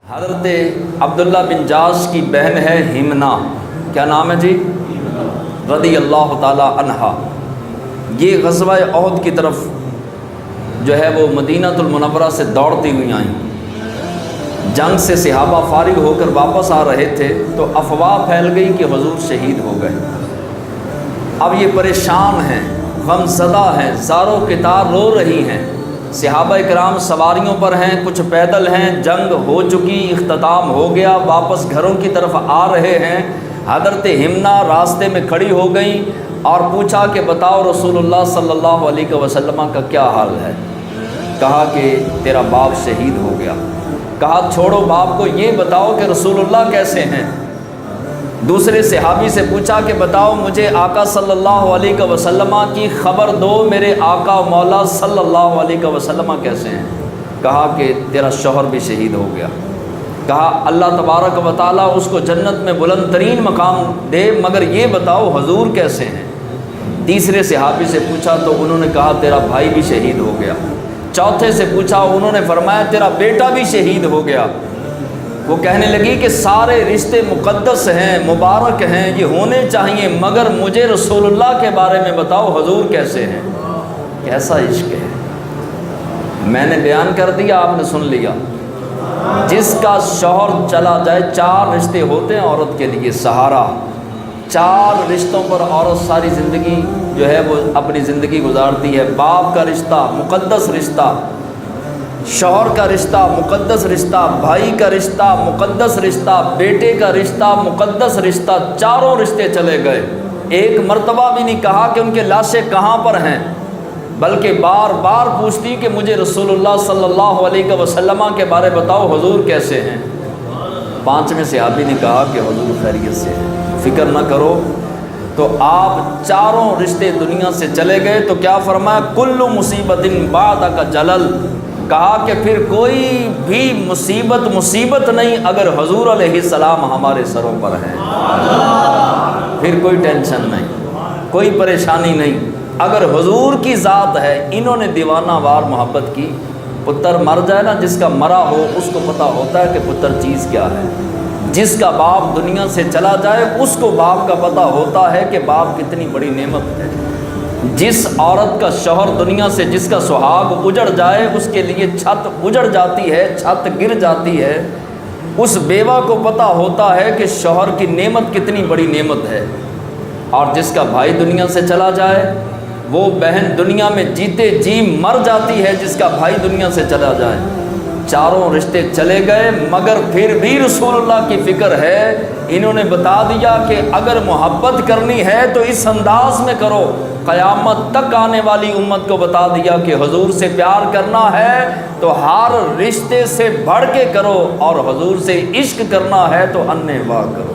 حضرت عبداللہ بن جاش کی بہن ہے ہمنا، کیا نام ہے جی؟ رضی اللہ تعالی عنہا۔ یہ غزوہ احد کی طرف جو ہے وہ مدینہ المنورہ سے دوڑتی ہوئی آئیں۔ جنگ سے صحابہ فارغ ہو کر واپس آ رہے تھے تو افواہ پھیل گئی کہ حضور شہید ہو گئے۔ اب یہ پریشان ہیں، غم زدہ ہیں، زاروں کتار رو رہی ہیں۔ صحابہ کرام سواریوں پر ہیں، کچھ پیدل ہیں، جنگ ہو چکی، اختتام ہو گیا، واپس گھروں کی طرف آ رہے ہیں۔ حضرت ہمنا راستے میں کھڑی ہو گئیں اور پوچھا کہ بتاؤ رسول اللہ صلی اللہ علیہ وسلم کا کیا حال ہے؟ کہا کہ تیرا باپ شہید ہو گیا۔ کہا چھوڑو باپ کو، یہ بتاؤ کہ رسول اللہ کیسے ہیں؟ دوسرے صحابی سے پوچھا کہ بتاؤ مجھے آقا صلی اللہ علیہ وسلم کی خبر دو، میرے آقا مولا صلی اللہ علیہ وسلم کیسے ہیں؟ کہا کہ تیرا شوہر بھی شہید ہو گیا۔ کہا اللہ تبارک و تعالیٰ اس کو جنت میں بلند ترین مقام دے، مگر یہ بتاؤ حضور کیسے ہیں؟ تیسرے صحابی سے پوچھا تو انہوں نے کہا تیرا بھائی بھی شہید ہو گیا۔ چوتھے سے پوچھا، انہوں نے فرمایا تیرا بیٹا بھی شہید ہو گیا۔ وہ کہنے لگی کہ سارے رشتے مقدس ہیں، مبارک ہیں، یہ ہونے چاہیے، مگر مجھے رسول اللہ کے بارے میں بتاؤ حضور کیسے ہیں؟ کیسا عشق ہے! میں نے بیان کر دیا، آپ نے سن لیا۔ جس کا شوہر چلا جائے، 4 رشتے ہوتے ہیں عورت کے لیے سہارا، 4 رشتوں پر عورت ساری زندگی جو ہے وہ اپنی زندگی گزارتی ہے۔ باپ کا رشتہ مقدس رشتہ، شوہر کا رشتہ مقدس رشتہ، بھائی کا رشتہ مقدس رشتہ، بیٹے کا رشتہ مقدس رشتہ، 4 رشتے چلے گئے۔ ایک مرتبہ بھی نہیں کہا کہ ان کے لاشیں کہاں پر ہیں، بلکہ بار بار پوچھتی کہ مجھے رسول اللہ صلی اللہ علیہ وسلم کے بارے بتاؤ حضور کیسے ہیں؟ 5ویں صحابی نے کہا کہ حضور خیریت سے ہیں، فکر نہ کرو۔ تو آپ 4 رشتے دنیا سے چلے گئے تو کیا فرمایا؟ کل مصیبت بعدک جلل۔ کہا کہ پھر کوئی بھی مصیبت نہیں اگر حضور علیہ السلام ہمارے سروں پر ہیں، پھر کوئی ٹینشن نہیں، کوئی پریشانی نہیں۔ اگر حضور کی ذات ہے، انہوں نے دیوانہ وار محبت کی۔ پتر مر جائے نا، جس کا مرا ہو اس کو پتہ ہوتا ہے کہ پتر چیز کیا ہے۔ جس کا باپ دنیا سے چلا جائے اس کو باپ کا پتہ ہوتا ہے کہ باپ کتنی بڑی نعمت ہے۔ جس عورت کا شوہر دنیا سے، جس کا سہاگ اجڑ جائے، اس کے لیے چھت اجڑ جاتی ہے، چھت گر جاتی ہے، اس بیوہ کو پتہ ہوتا ہے کہ شوہر کی نعمت کتنی بڑی نعمت ہے۔ اور جس کا بھائی دنیا سے چلا جائے، وہ بہن دنیا میں جیتے جی مر جاتی ہے جس کا بھائی دنیا سے چلا جائے۔ 4 رشتے چلے گئے، مگر پھر بھی رسول اللہ کی فکر ہے۔ انہوں نے بتا دیا کہ اگر محبت کرنی ہے تو اس انداز میں کرو۔ قیامت تک آنے والی امت کو بتا دیا کہ حضور سے پیار کرنا ہے تو ہر رشتے سے بڑھ کے کرو، اور حضور سے عشق کرنا ہے تو انواع کرو۔